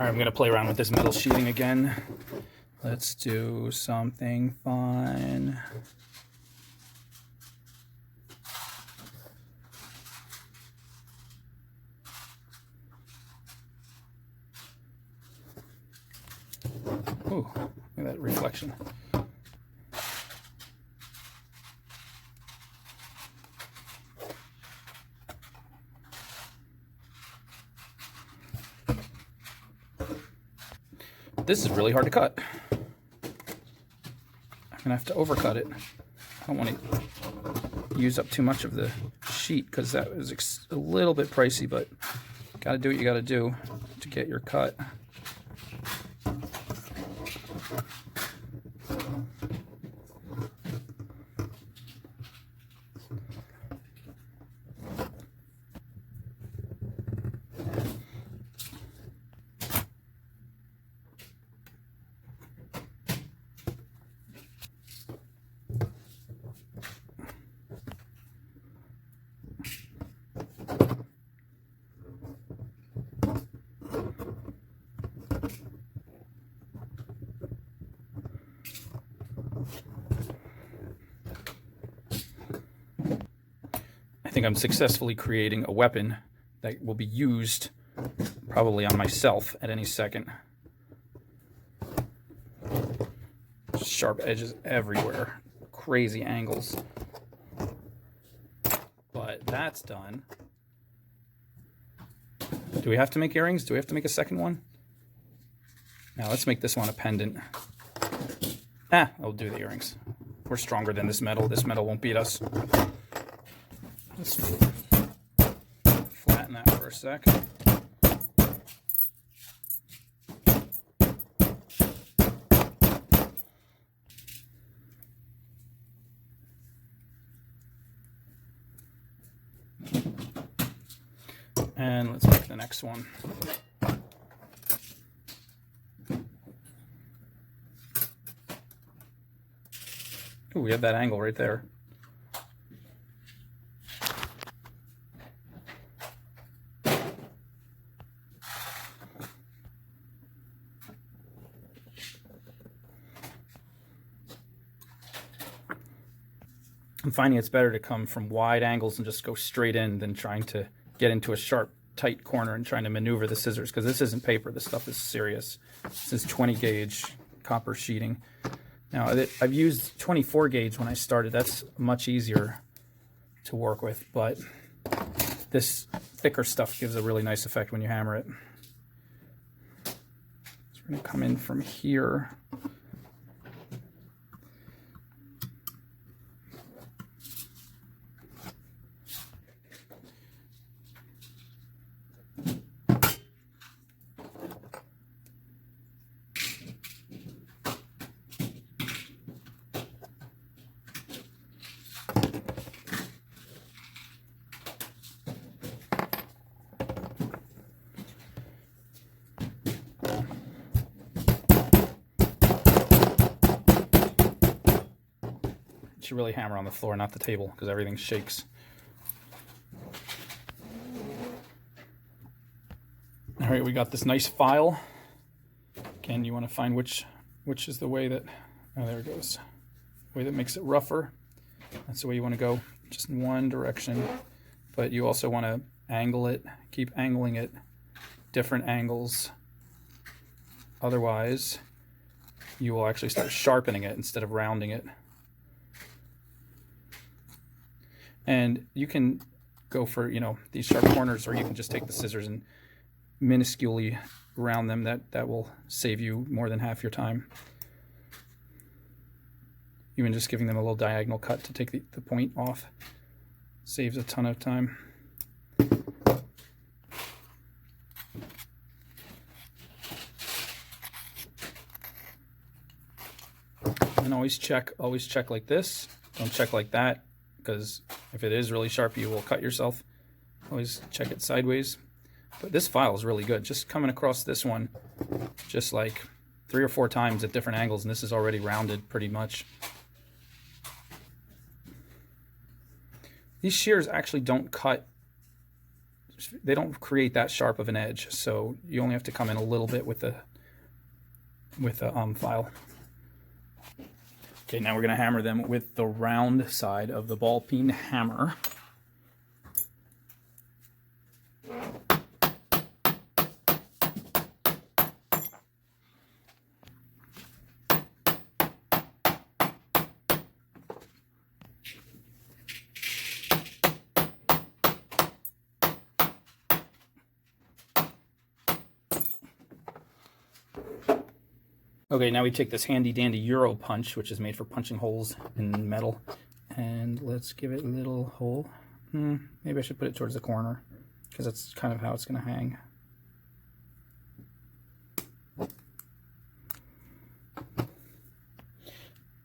All right, I'm gonna play around with this metal sheeting again. Let's do something fun. Ooh, look at that reflection. This is really hard to cut. I'm gonna have to overcut it. I don't want to use up too much of the sheet because that was a little bit pricey, but gotta do what you gotta do to get your cut. I think I'm successfully creating a weapon that will be used probably on myself at any second. Sharp edges everywhere, crazy angles. But that's done. Do we have to make earrings? Do we have to make a second one? Now let's make this one a pendant. I'll do the earrings. We're stronger than this metal. This metal won't beat us. Let's flatten that for a sec. And let's make the next one. Ooh, we have that angle right there. I'm finding it's better to come from wide angles and just go straight in than trying to get into a sharp, tight corner and trying to maneuver the scissors, because this isn't paper. This stuff is serious. This is 20 gauge copper sheeting. Now, I've used 24 gauge when I started. That's much easier to work with, but this thicker stuff gives a really nice effect when you hammer it. So we're going to come in from here. You really hammer on the floor, not the table, because everything shakes. All right, we got this nice file. Again, you want to find which is the way that, oh, there it goes. The way that makes it rougher. That's the way you want to go, just in one direction. But you also want to angle it, keep angling it, different angles. Otherwise, you will actually start sharpening it instead of rounding it. And you can go for, these sharp corners, or you can just take the scissors and minusculely round them. That will save you more than half your time. Even just giving them a little diagonal cut to take the point off saves a ton of time. And always check like this. Don't check like that, because if it is really sharp, you will cut yourself. Always check it sideways. But this file is really good. Just coming across this one, just like 3 or 4 times at different angles, and this is already rounded pretty much. These shears actually don't cut create that sharp of an edge. So you only have to come in a little bit with the file. Okay, now we're going to hammer them with the round side of the ball peen hammer. Okay, now we take this handy dandy Euro punch, which is made for punching holes in metal, and let's give it a little hole. Maybe I should put it towards the corner, because that's kind of how it's going to hang.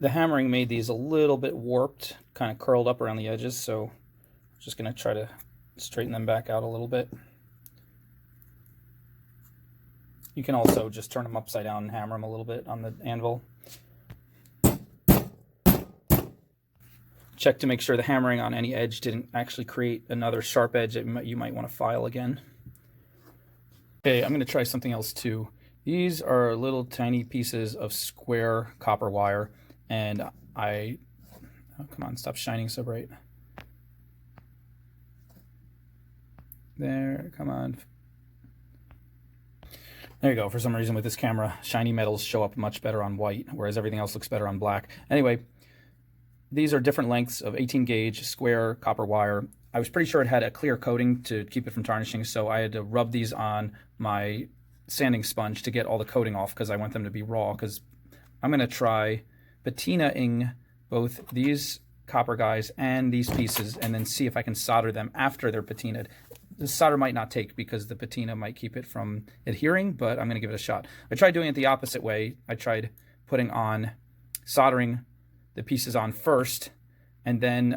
The hammering made these a little bit warped, kind of curled up around the edges, so I'm just going to try to straighten them back out a little bit. You can also just turn them upside down and hammer them a little bit on the anvil. Check to make sure the hammering on any edge didn't actually create another sharp edge that you might want to file again. Okay, I'm going to try something else too. These are little tiny pieces of square copper wire, and oh, come on, stop shining so bright. There, come on. There you go. For some reason with this camera, shiny metals show up much better on white, whereas everything else looks better on black. Anyway, these are different lengths of 18 gauge square copper wire. I was pretty sure it had a clear coating to keep it from tarnishing, so I had to rub these on my sanding sponge to get all the coating off, because I want them to be raw, because I'm going to try patinaing both these copper guys and these pieces, and then see if I can solder them after they're patinaed. The solder might not take because the patina might keep it from adhering, but I'm going to give it a shot. I tried doing it the opposite way. I tried soldering the pieces on first, and then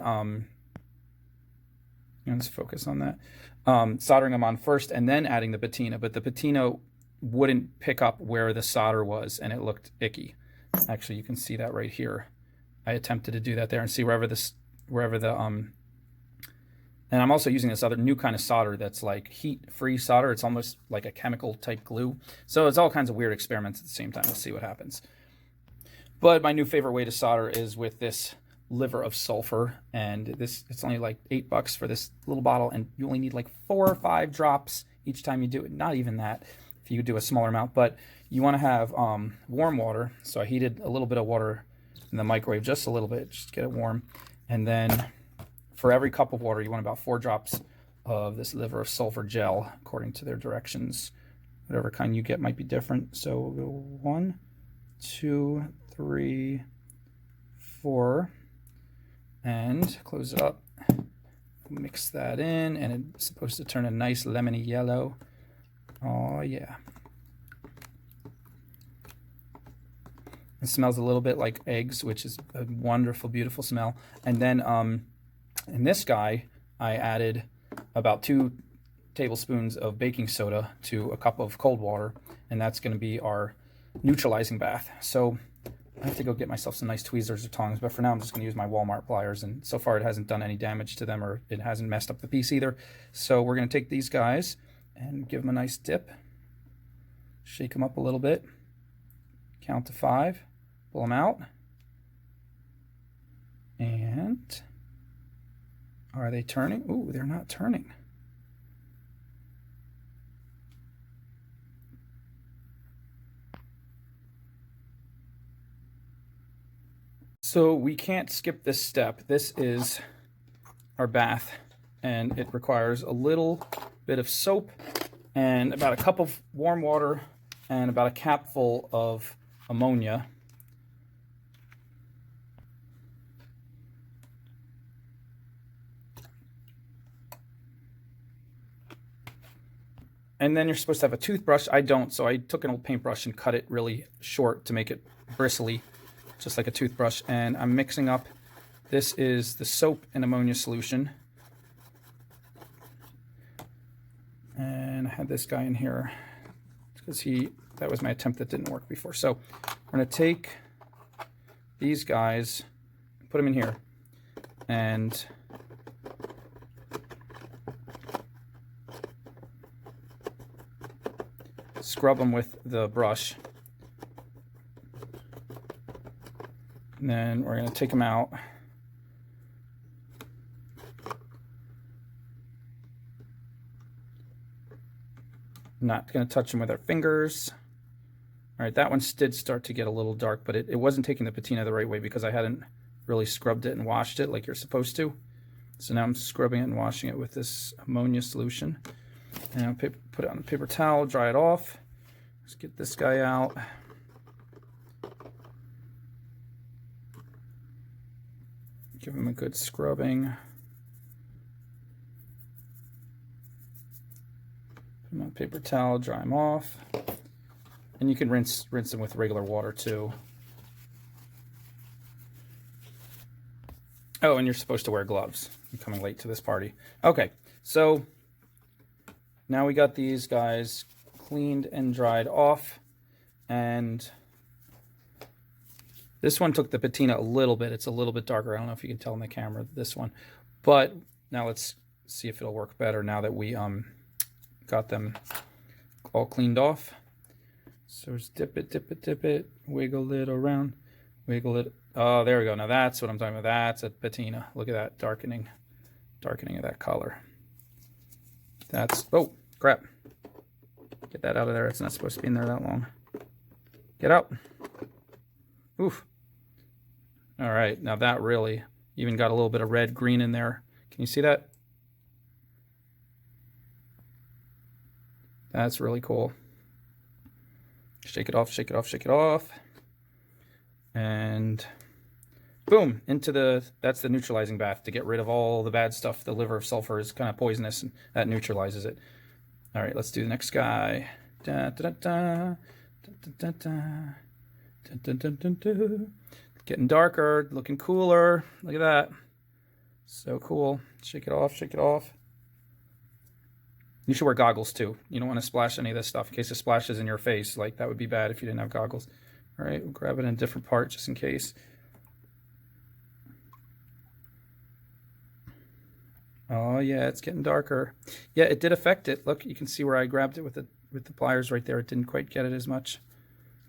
let's focus on that. Soldering them on first and then adding the patina, but the patina wouldn't pick up where the solder was, and it looked icky. Actually, you can see that right here. I attempted to do that there and see wherever the and I'm also using this other new kind of solder that's like heat-free solder. It's almost like a chemical type glue. So it's all kinds of weird experiments at the same time. Let's see what happens. But my new favorite way to solder is with this liver of sulfur, and it's only like $8 for this little bottle, and you only need like 4 or 5 drops each time you do it. Not even that if you do a smaller amount, but you want to have warm water. So I heated a little bit of water in the microwave, just a little bit, just to get it warm, and then for every cup of water, you want about 4 drops of this liver of sulfur gel, according to their directions. Whatever kind you get might be different. So we'll go 1, 2, 3, 4, and close it up. Mix that in, and it's supposed to turn a nice lemony yellow. Oh yeah. It smells a little bit like eggs, which is a wonderful, beautiful smell. And then in this guy, I added about 2 tablespoons of baking soda to a cup of cold water, and that's going to be our neutralizing bath. So I have to go get myself some nice tweezers or tongs, but for now I'm just going to use my Walmart pliers, and so far it hasn't done any damage to them, or it hasn't messed up the piece either. So we're going to take these guys and give them a nice dip, shake them up a little bit, count to 5, pull them out, and are they turning? Ooh, they're not turning. So we can't skip this step. This is our bath, and it requires a little bit of soap and about a cup of warm water and about a capful of ammonia. And then you're supposed to have a toothbrush. I don't, so I took an old paintbrush and cut it really short to make it bristly, just like a toothbrush. And I'm mixing up, this is the soap and ammonia solution. And I had this guy in here because that was my attempt that didn't work before. So we're going to take these guys, put them in here, and scrub them with the brush. And then we're going to take them out. Not going to touch them with our fingers. All right, that one did start to get a little dark, but it wasn't taking the patina the right way because I hadn't really scrubbed it and washed it like you're supposed to. So now I'm scrubbing it and washing it with this ammonia solution. And I'll put it on a paper towel, dry it off. Let's get this guy out. Give him a good scrubbing. Put him on a paper towel, dry him off. And you can rinse them with regular water too. Oh, and you're supposed to wear gloves. I'm coming late to this party. Okay, so now we got these guys cleaned and dried off. And this one took the patina a little bit. It's a little bit darker. I don't know if you can tell in the camera, this one. But now let's see if it'll work better now that we got them all cleaned off. So just dip it, wiggle it around, wiggle it. Oh, there we go. Now that's what I'm talking about. That's a patina. Look at that darkening of that color. That's, oh, crap. Get that out of there. It's not supposed to be in there that long. Get out. Oof. All right, now that really even got a little bit of red, green in there. Can you see that? That's really cool. Shake it off, shake it off, shake it off. And boom, that's the neutralizing bath to get rid of all the bad stuff. The liver of sulfur is kind of poisonous, and that neutralizes it. All right, let's do the next guy. Da, da, da, da, da, da, da, da, da, da. Getting darker, looking cooler. Look at that. So cool. Shake it off, shake it off. You should wear goggles too. You don't want to splash any of this stuff in case it splashes in your face. Like, that would be bad if you didn't have goggles. All right, we'll grab it in a different part just in case. Oh yeah, it's getting darker. Yeah, it did affect it. Look, you can see where I grabbed it with the pliers right there. It didn't quite get it as much.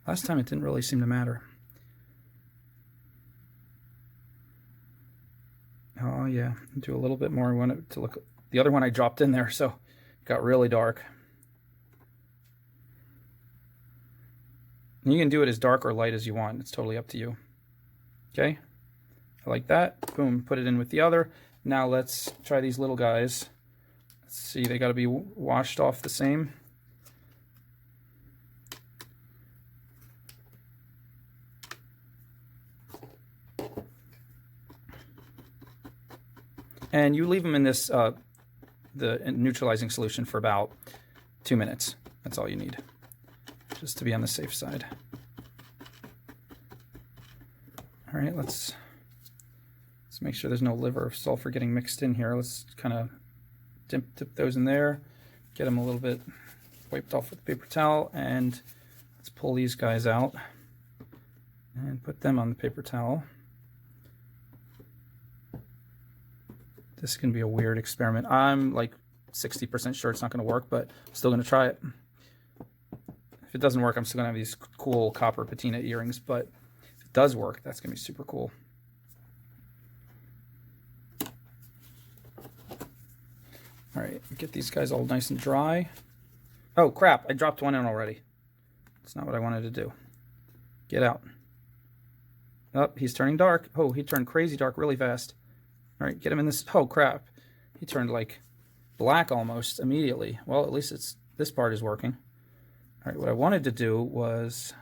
Last time it didn't really seem to matter. Oh yeah, do a little bit more. I want it to look. The other one I dropped in there, so it got really dark. And you can do it as dark or light as you want. It's totally up to you. Okay, I like that. Boom, put it in with the other. Now let's try these little guys. Let's see, they got to be washed off the same. And you leave them in this, the neutralizing solution for about 2 minutes. That's all you need, just to be on the safe side. All right, let's make sure there's no liver of sulfur getting mixed in here. Let's kind of dip those in there, get them a little bit wiped off with a paper towel, and let's pull these guys out and put them on the paper towel. This can be a weird experiment. I'm like 60% sure it's not going to work, but I'm still going to try it. If it doesn't work, I'm still going to have these cool copper patina earrings, but if it does work, that's going to be super cool. All right, get these guys all nice and dry. Oh, crap, I dropped one in already. That's not what I wanted to do. Get out. Oh, he's turning dark. Oh, he turned crazy dark really fast. All right, get him in this. Oh, crap. He turned like black almost immediately. Well, at least this part is working. All right, what I wanted to do was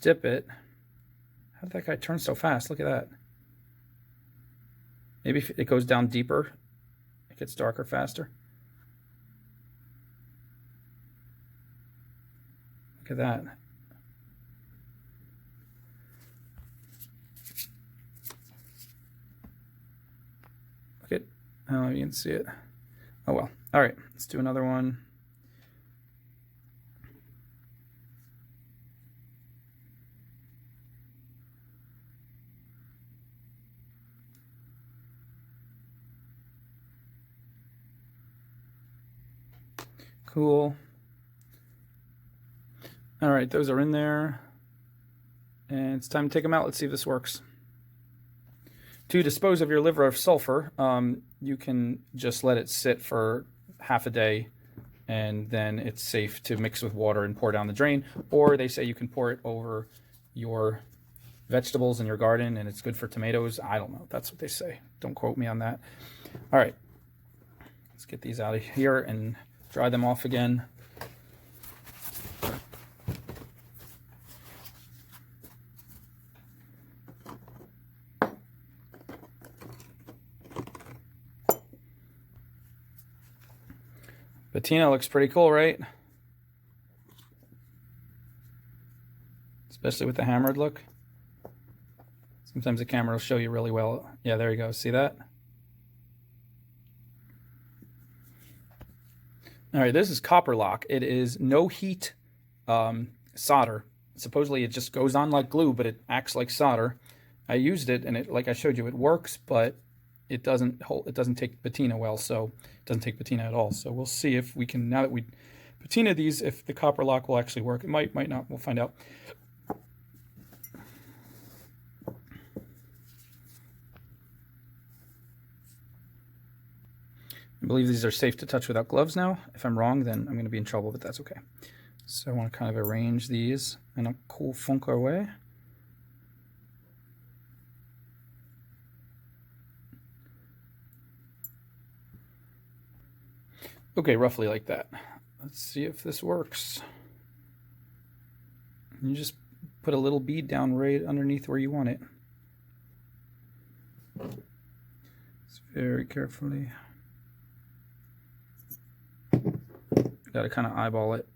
dip it. How did that guy turn so fast? Look at that. Maybe if it goes down deeper, it gets darker faster. Look at that. Look at, oh, you can see it. Oh well. All right, let's do another one. Cool. All right, those are in there. And it's time to take them out. Let's see if this works. To dispose of your liver of sulfur, you can just let it sit for half a day, and then it's safe to mix with water and pour down the drain. Or they say you can pour it over your vegetables in your garden, and it's good for tomatoes. I don't know. That's what they say. Don't quote me on that. All right. Let's get these out of here and dry them off again. Patina looks pretty cool, right? Especially with the hammered look. Sometimes the camera will show you really well. Yeah, there you go. See that? All right, this is copper lock. It is no heat solder. Supposedly it just goes on like glue, but it acts like solder. I used it, and it, like I showed you, it works, but it doesn't take patina well, so it doesn't take patina at all. So we'll see if we can, now that we patina these, if the copper lock will actually work. It might not. We'll find out. I believe these are safe to touch without gloves now. If I'm wrong, then I'm going to be in trouble, but that's okay. So I want to kind of arrange these in a cool funker way. Okay, roughly like that. Let's see if this works. You just put a little bead down right underneath where you want it. Just very carefully. Got to kind of eyeball it.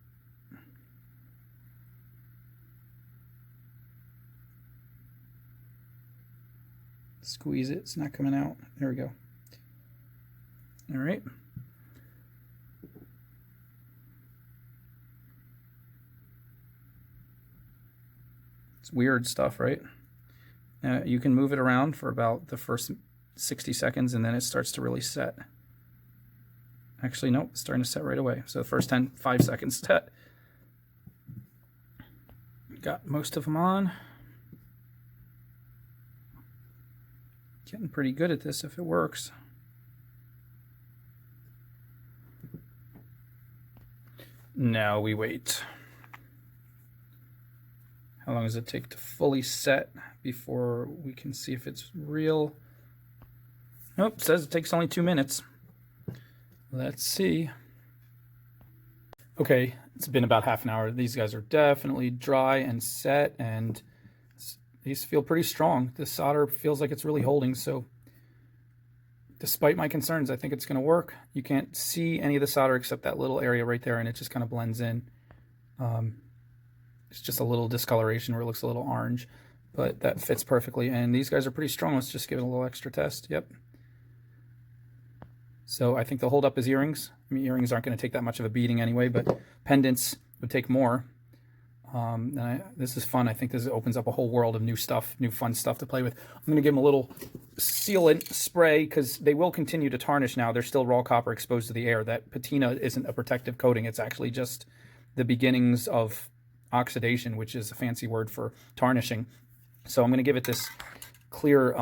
Squeeze it. It's not coming out. There we go. All right. It's weird stuff, right? You can move it around for about the first 60 seconds, and then it starts to really set. Actually, nope, it's starting to set right away. So the first 5 seconds set. Got most of them on. Getting pretty good at this if it works. Now we wait. How long does it take to fully set before we can see if it's real? Nope, it says it takes only 2 minutes. Let's see. Okay, it's been about half an hour. These guys are definitely dry and set, and these feel pretty strong. The solder feels like it's really holding, so despite my concerns, I think it's going to work. You can't see any of the solder except that little area right there, and it just kind of blends in. It's just a little discoloration where it looks a little orange, but that fits perfectly. And these guys are pretty strong. Let's just give it a little extra test. Yep. So I think they'll hold up as earrings. I mean, earrings aren't going to take that much of a beating anyway, but pendants would take more. This is fun. I think this opens up a whole world of new stuff, new fun stuff to play with. I'm going to give them a little sealant spray because they will continue to tarnish now. They're still raw copper exposed to the air. That patina isn't a protective coating. It's actually just the beginnings of oxidation, which is a fancy word for tarnishing. So I'm going to give it this clear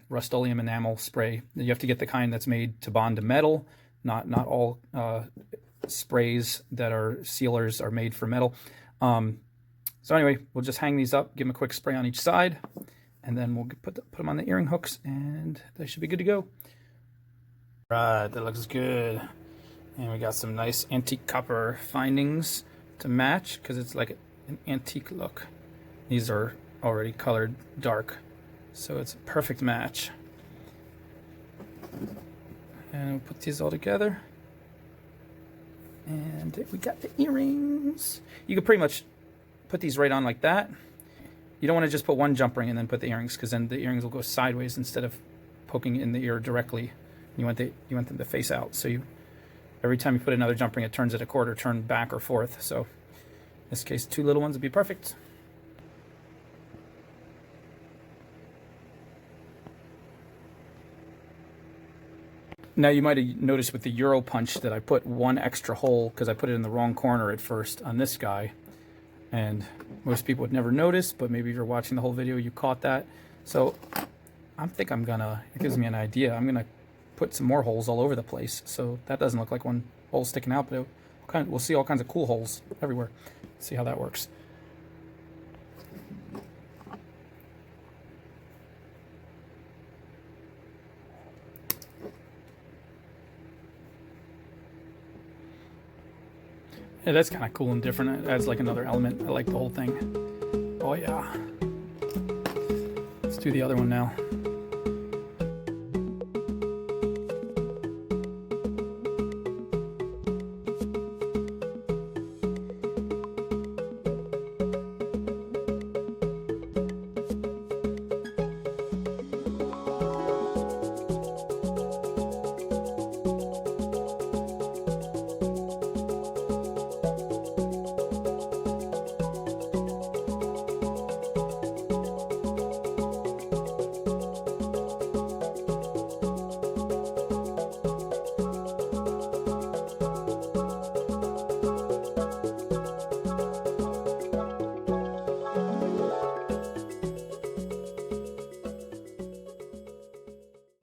Rust-Oleum enamel spray. You have to get the kind that's made to bond to metal. Not all sprays that are sealers are made for metal. So anyway, we'll just hang these up, give them a quick spray on each side, and then we'll put them on the earring hooks, and they should be good to go. Right, that looks good. And we got some nice antique copper findings to match because it's like an antique look. These are already colored dark, so it's a perfect match. And we'll put these all together. And we got the earrings. You can pretty much put these right on like that. You don't want to just put one jump ring and then put the earrings, because then the earrings will go sideways instead of poking in the ear directly. You want them to face out. So every time you put another jump ring, it turns it a quarter turn back or forth. So in this case, 2 little ones would be perfect. Now you might have noticed with the Euro punch that I put one extra hole because I put it in the wrong corner at first on this guy. and most people would never notice, but maybe if you're watching the whole video, you caught that. So I think I'm gonna, it gives me an idea. I'm gonna put some more holes all over the place. So that doesn't look like one hole sticking out, but we'll see all kinds of cool holes everywhere. See how that works. Yeah, that's kind of cool and different. It adds like another element. I like the whole thing. Oh yeah. Let's do the other one now.